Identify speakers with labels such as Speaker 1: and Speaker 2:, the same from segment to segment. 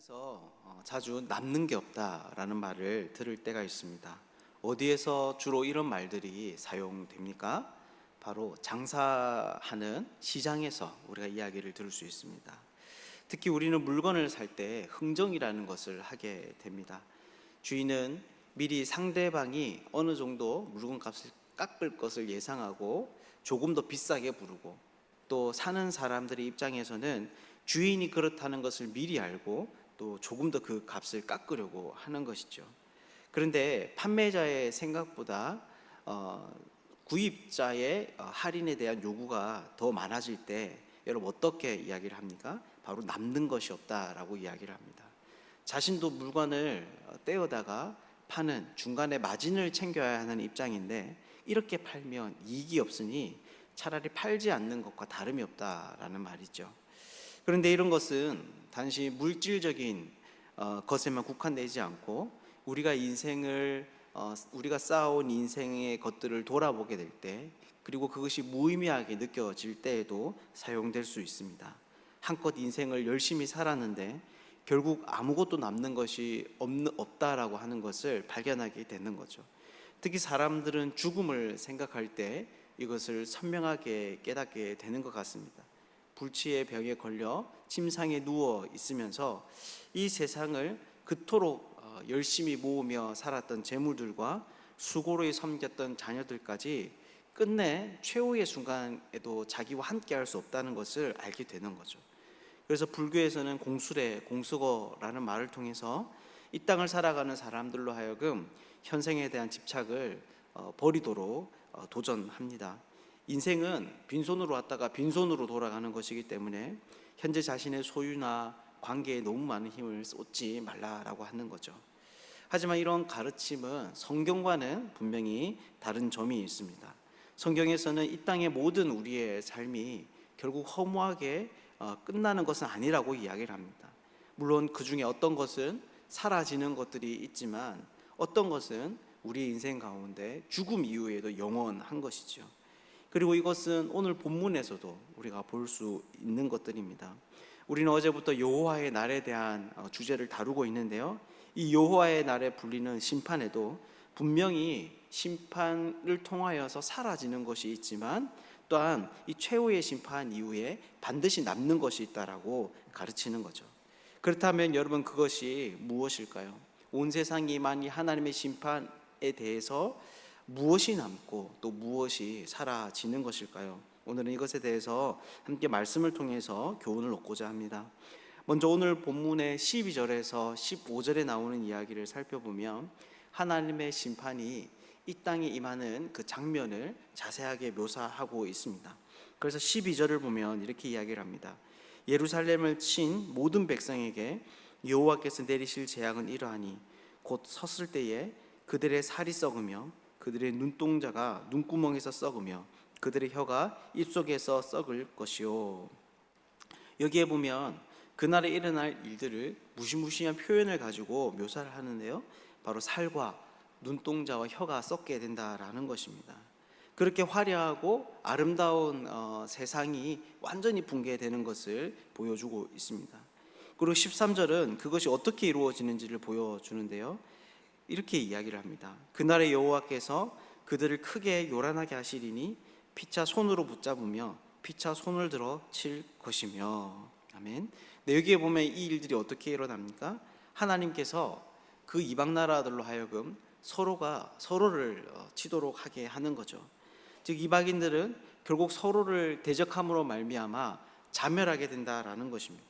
Speaker 1: 일상에서 자주 남는 게 없다라는 말을 들을 때가 있습니다. 어디에서 주로 이런 말들이 사용됩니까? 바로 장사하는 시장에서 우리가 이야기를 들을 수 있습니다. 특히 우리는 물건을 살 때 흥정이라는 것을 하게 됩니다. 주인은 미리 상대방이 어느 정도 물건값을 깎을 것을 예상하고 조금 더 비싸게 부르고, 또 사는 사람들의 입장에서는 주인이 그렇다는 것을 미리 알고 또 조금 더 그 값을 깎으려고 하는 것이죠. 그런데 판매자의 생각보다 구입자의 할인에 대한 요구가 더 많아질 때 여러분 어떻게 이야기를 합니까? 바로 남는 것이 없다라고 이야기를 합니다. 자신도 물건을 떼어다가 파는 중간에 마진을 챙겨야 하는 입장인데, 이렇게 팔면 이익이 없으니 차라리 팔지 않는 것과 다름이 없다라는 말이죠. 그런데 이런 것은 단지 물질적인 것에만 국한되지 않고, 우리가 인생을 우리가 쌓아온 인생의 것들을 돌아보게 될 때, 그리고 그것이 무의미하게 느껴질 때에도 사용될 수 있습니다. 한껏 인생을 열심히 살았는데 결국 아무것도 남는 것이 없다라고 하는 것을 발견하게 되는 거죠. 특히 사람들은 죽음을 생각할 때 이것을 선명하게 깨닫게 되는 것 같습니다. 불치의 병에 걸려 침상에 누워 있으면서 이 세상을 그토록 열심히 모으며 살았던 재물들과 수고로 섬겼던 자녀들까지 끝내 최후의 순간에도 자기와 함께 할 수 없다는 것을 알게 되는 거죠. 그래서 불교에서는 공수래, 공수거라는 말을 통해서 이 땅을 살아가는 사람들로 하여금 현생에 대한 집착을 버리도록 도전합니다. 인생은 빈손으로 왔다가 빈손으로 돌아가는 것이기 때문에 현재 자신의 소유나 관계에 너무 많은 힘을 쏟지 말라라고 하는 거죠. 하지만 이런 가르침은 성경과는 분명히 다른 점이 있습니다. 성경에서는 이 땅의 모든 우리의 삶이 결국 허무하게 끝나는 것은 아니라고 이야기를 합니다. 물론 그 중에 어떤 것은 사라지는 것들이 있지만, 어떤 것은 우리 인생 가운데 죽음 이후에도 영원한 것이죠. 그리고 이것은 오늘 본문에서도 우리가 볼 수 있는 것들입니다. 우리는 어제부터 여호와의 날에 대한 주제를 다루고 있는데요, 이 여호와의 날에 불리는 심판에도 분명히 심판을 통하여서 사라지는 것이 있지만, 또한 이 최후의 심판 이후에 반드시 남는 것이 있다라고 가르치는 거죠. 그렇다면 여러분, 그것이 무엇일까요? 온 세상이 만일 하나님의 심판에 대해서 무엇이 남고 또 무엇이 사라지는 것일까요? 오늘은 이것에 대해서 함께 말씀을 통해서 교훈을 얻고자 합니다. 먼저 오늘 본문의 12절에서 15절에 나오는 이야기를 살펴보면 하나님의 심판이 이 땅에 임하는 그 장면을 자세하게 묘사하고 있습니다. 그래서 12절을 보면 이렇게 이야기를 합니다. 예루살렘을 친 모든 백성에게 여호와께서 내리실 재앙은 이러하니 곧 섰을 때에 그들의 살이 썩으며 그들의 눈동자가 눈구멍에서 썩으며 그들의 혀가 입속에서 썩을 것이요. 여기에 보면 그날에 일어날 일들을 무시무시한 표현을 가지고 묘사를 하는데요, 바로 살과 눈동자와 혀가 썩게 된다라는 것입니다. 그렇게 화려하고 아름다운 세상이 완전히 붕괴되는 것을 보여주고 있습니다. 그리고 13절은 그것이 어떻게 이루어지는지를 보여주는데요, 이렇게 이야기를 합니다. 그날에 여호와께서 그들을 크게 요란하게 하시리니 피차 손으로 붙잡으며 피차 손을 들어 칠 것이며. 아멘. 네, 여기에 보면 이 일들이 어떻게 일어납니까? 하나님께서 그 이방 나라들로 하여금 서로가 서로를 치도록 하게 하는 거죠. 즉 이방인들은 결국 서로를 대적함으로 말미암아 자멸하게 된다라는 것입니다.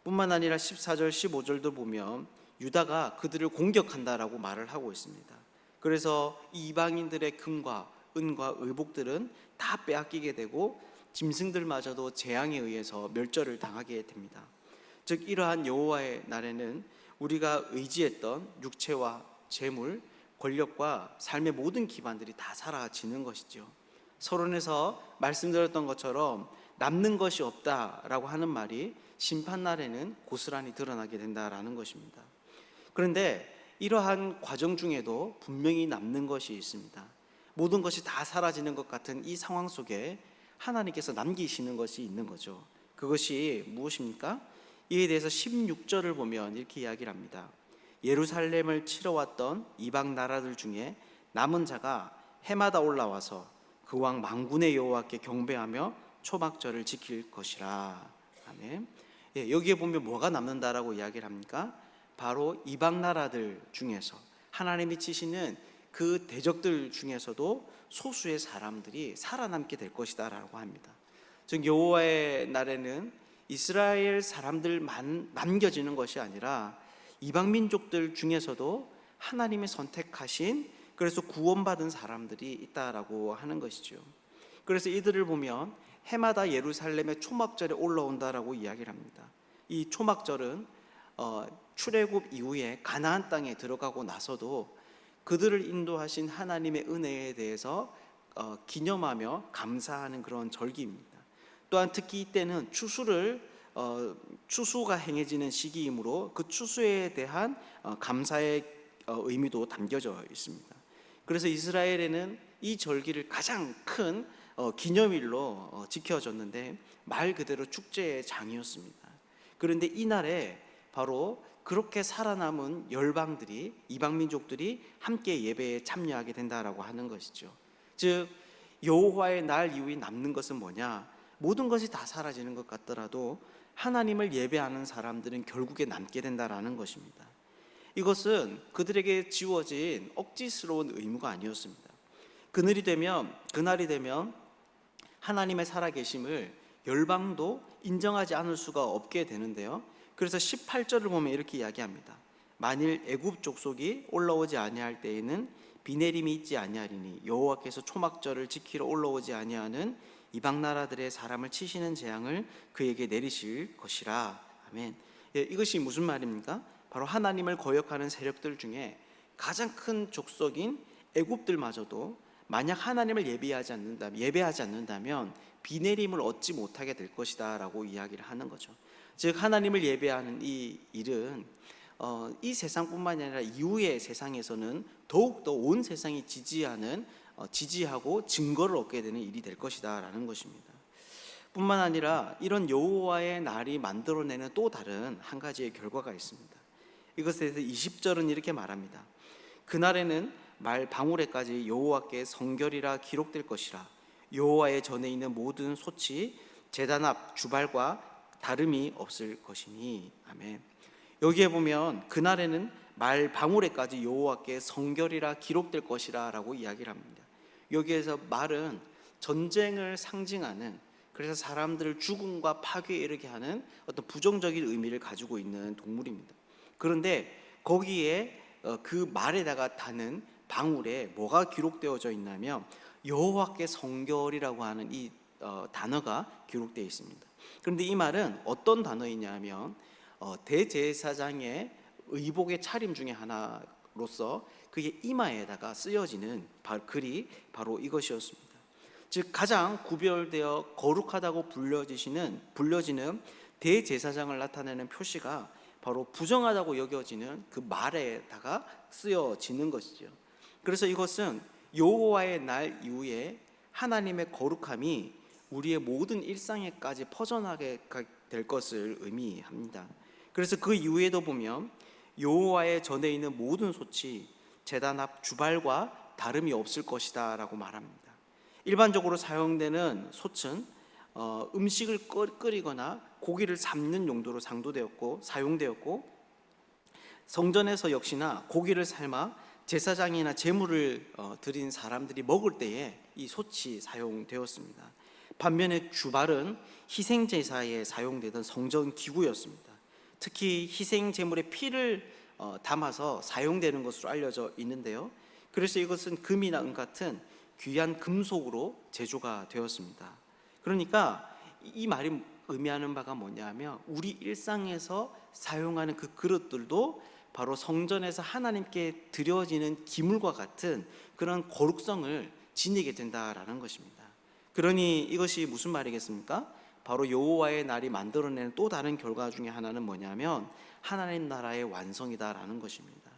Speaker 1: 뿐만 아니라 14절 15절도 보면 유다가 그들을 공격한다라고 말을 하고 있습니다. 그래서 이 이방인들의 금과 은과 의복들은 다 빼앗기게 되고 짐승들마저도 재앙에 의해서 멸절을 당하게 됩니다. 즉 이러한 여호와의 날에는 우리가 의지했던 육체와 재물, 권력과 삶의 모든 기반들이 다 사라지는 것이죠. 서론에서 말씀드렸던 것처럼 남는 것이 없다라고 하는 말이 심판날에는 고스란히 드러나게 된다라는 것입니다. 그런데 이러한 과정 중에도 분명히 남는 것이 있습니다. 모든 것이 다 사라지는 것 같은 이 상황 속에 하나님께서 남기시는 것이 있는 거죠. 그것이 무엇입니까? 이에 대해서 16절을 보면 이렇게 이야기를 합니다. 예루살렘을 치러 왔던 이방 나라들 중에 남은 자가 해마다 올라와서 그 왕 만군의 여호와께 경배하며 초막절을 지킬 것이라. 아멘. 여기에 보면 뭐가 남는다라고 이야기를 합니까? 바로 이방 나라들 중에서 하나님이 치시는 그 대적들 중에서도 소수의 사람들이 살아남게 될 것이다라고 합니다. 즉 여호와의 날에는 이스라엘 사람들만 남겨지는 것이 아니라 이방 민족들 중에서도 하나님이 선택하신, 그래서 구원받은 사람들이 있다라고 하는 것이죠. 그래서 이들을 보면 해마다 예루살렘의 초막절에 올라온다라고 이야기를 합니다. 이 초막절은 출애굽 이후에 가나안 땅에 들어가고 나서도 그들을 인도하신 하나님의 은혜에 대해서 기념하며 감사하는 그런 절기입니다. 또한 특히 이때는 추수가 행해지는 시기이므로 그 추수에 대한 감사의 의미도 담겨져 있습니다. 그래서 이스라엘에는 이 절기를 가장 큰 기념일로 지켜졌는데 말 그대로 축제의 장이었습니다. 그런데 이날에 바로 그렇게 살아남은 열방들이, 이방 민족들이 함께 예배에 참여하게 된다라고 하는 것이죠. 즉 여호와의 날 이후에 남는 것은 뭐냐? 모든 것이 다 사라지는 것 같더라도 하나님을 예배하는 사람들은 결국에 남게 된다라는 것입니다. 이것은 그들에게 지워진 억지스러운 의무가 아니었습니다. 그날이 되면 하나님의 살아계심을 열방도 인정하지 않을 수가 없게 되는데요. 그래서 18절을 보면 이렇게 이야기합니다. 만일 애굽 족속이 올라오지 아니할 때에는 비내림이 있지 아니하리니 여호와께서 초막절을 지키러 올라오지 아니하는 이방 나라들의 사람을 치시는 재앙을 그에게 내리실 것이라. 아멘. 이것이 무슨 말입니까? 바로 하나님을 거역하는 세력들 중에 가장 큰 족속인 애굽들마저도 만약 하나님을 예배하지 않는다면 비내림을 얻지 못하게 될 것이다 라고 이야기를 하는 거죠. 즉 하나님을 예배하는 이 일은 이 세상뿐만이 아니라 이후의 세상에서는 더욱더 온 세상이 지지하고 증거를 얻게 되는 일이 될 것이다 라는 것입니다. 뿐만 아니라 이런 여호와의 날이 만들어내는 또 다른 한 가지의 결과가 있습니다. 이것에 대해서 20절은 이렇게 말합니다. 그날에는 말 방울에까지 여호와께 성결이라 기록될 것이라. 여호와의 전에 있는 모든 솥이 제단 앞 주발과 다름이 없을 것이니. 아멘. 여기에 보면 그날에는 말 방울에까지 여호와께 성결이라 기록될 것이라 라고 이야기를 합니다. 여기에서 말은 전쟁을 상징하는, 그래서 사람들을 죽음과 파괴에 이르게 하는 어떤 부정적인 의미를 가지고 있는 동물입니다. 그런데 거기에 그 말에다가 다는 방울에 뭐가 기록되어져 있냐면 여호와께 성결이라고 하는 이 단어가 기록되어 있습니다. 그런데 이 말은 어떤 단어이냐면 대제사장의 의복의 차림 중에 하나로서 그게 이마에다가 쓰여지는 글이 바로 이것이었습니다. 즉 가장 구별되어 거룩하다고 불려지는 대제사장을 나타내는 표시가 바로 부정하다고 여겨지는 그 말에다가 쓰여지는 것이죠. 그래서 이것은 여호와의 날 이후에 하나님의 거룩함이 우리의 모든 일상에까지 퍼져나게 될 것을 의미합니다. 그래서 그 이후에도 보면 여호와의 전에 있는 모든 솥이 제단 앞 주발과 다름이 없을 것이다 라고 말합니다. 일반적으로 사용되는 솥은 음식을 끓이거나 고기를 삶는 용도로 사용되었고 성전에서 역시나 고기를 삶아 제사장이나 제물을 드린 사람들이 먹을 때에 이 솥이 사용되었습니다. 반면에 주발은 희생제사에 사용되던 성전 기구였습니다. 특히 희생제물의 피를 담아서 사용되는 것으로 알려져 있는데요. 그래서 이것은 금이나 은 같은 귀한 금속으로 제조가 되었습니다. 그러니까 이 말이 의미하는 바가 뭐냐면 우리 일상에서 사용하는 그 그릇들도 바로 성전에서 하나님께 드려지는 기물과 같은 그런 거룩성을 지니게 된다라는 것입니다. 그러니 이것이 무슨 말이겠습니까? 바로 여호와의 날이 만들어내는 또 다른 결과 중에 하나는 뭐냐면 하나님 나라의 완성이다라는 것입니다.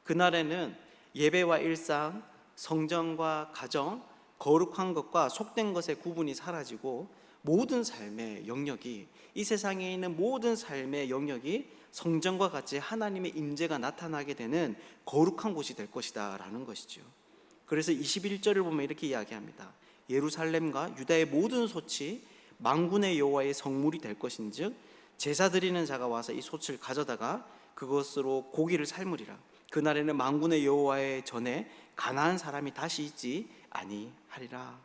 Speaker 1: 그날에는 예배와 일상, 성전과 가정, 거룩한 것과 속된 것의 구분이 사라지고 모든 삶의 영역이, 이 세상에 있는 모든 삶의 영역이 성전과 같이 하나님의 임재가 나타나게 되는 거룩한 곳이 될 것이다 라는 것이죠. 그래서 21절을 보면 이렇게 이야기합니다. 예루살렘과 유다의 모든 솥이 만군의 여호와의 성물이 될 것인즉 제사 드리는 자가 와서 이 솥을 가져다가 그것으로 고기를 삶으리라. 그날에는 만군의 여호와의 전에 가나안 사람이 다시 있지 아니하리라.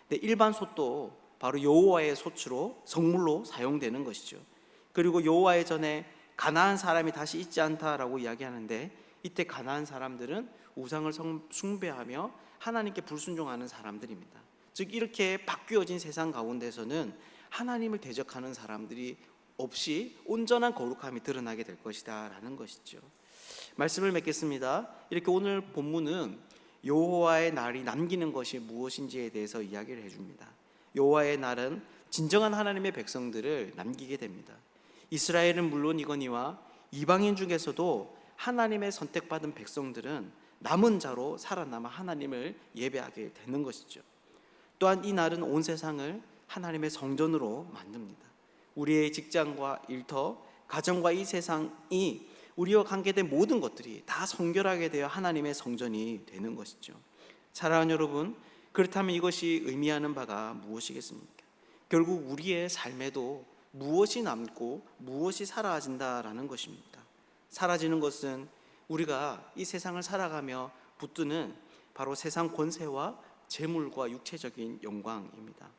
Speaker 1: 근데 일반 솥도 바로 여호와의 솥으로 성물로 사용되는 것이죠. 그리고 여호와의 전에 가나안 사람이 다시 있지 않다라고 이야기하는데, 이때 가나안 사람들은 우상을 숭배하며 하나님께 불순종하는 사람들입니다. 즉 이렇게 바뀌어진 세상 가운데서는 하나님을 대적하는 사람들이 없이 온전한 거룩함이 드러나게 될 것이다 라는 것이죠. 말씀을 맺겠습니다. 이렇게 오늘 본문은 여호와의 날이 남기는 것이 무엇인지에 대해서 이야기를 해줍니다. 여호와의 날은 진정한 하나님의 백성들을 남기게 됩니다. 이스라엘은 물론이거니와 이방인 중에서도 하나님의 선택받은 백성들은 남은 자로 살아남아 하나님을 예배하게 되는 것이죠. 또한 이 날은 온 세상을 하나님의 성전으로 만듭니다. 우리의 직장과 일터, 가정과 이 세상이 우리와 관계된 모든 것들이 다 성결하게 되어 하나님의 성전이 되는 것이죠. 사랑하는 여러분, 그렇다면 이것이 의미하는 바가 무엇이겠습니까? 결국 우리의 삶에도 무엇이 남고 무엇이 사라진다라는 것입니다. 사라지는 것은 우리가 이 세상을 살아가며 붙드는 바로 세상 권세와 재물과 육체적인 영광입니다.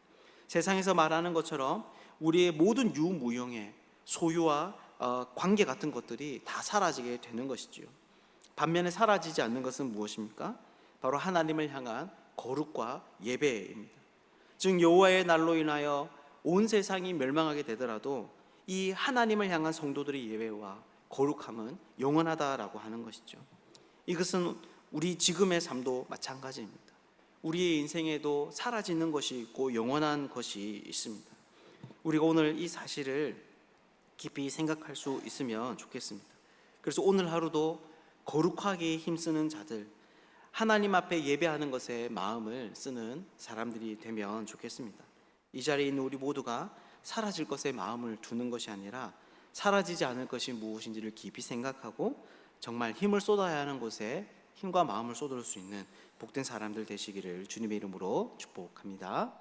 Speaker 1: 세상에서 말하는 것처럼 우리의 모든 유무용의 소유와 관계 같은 것들이 다 사라지게 되는 것이지요. 반면에 사라지지 않는 것은 무엇입니까? 바로 하나님을 향한 거룩과 예배입니다. 즉 여호와의 날로 인하여 온 세상이 멸망하게 되더라도 이 하나님을 향한 성도들의 예배와 거룩함은 영원하다라고 하는 것이죠. 이것은 우리 지금의 삶도 마찬가지입니다. 우리의 인생에도 사라지는 것이 있고 영원한 것이 있습니다. 우리가 오늘 이 사실을 깊이 생각할 수 있으면 좋겠습니다. 그래서 오늘 하루도 거룩하게 힘쓰는 자들, 하나님 앞에 예배하는 것에 마음을 쓰는 사람들이 되면 좋겠습니다. 이 자리에 있는 우리 모두가 사라질 것에 마음을 두는 것이 아니라 사라지지 않을 것이 무엇인지를 깊이 생각하고 정말 힘을 쏟아야 하는 곳에 힘과 마음을 쏟을 수 있는 복된 사람들 되시기를 주님의 이름으로 축복합니다.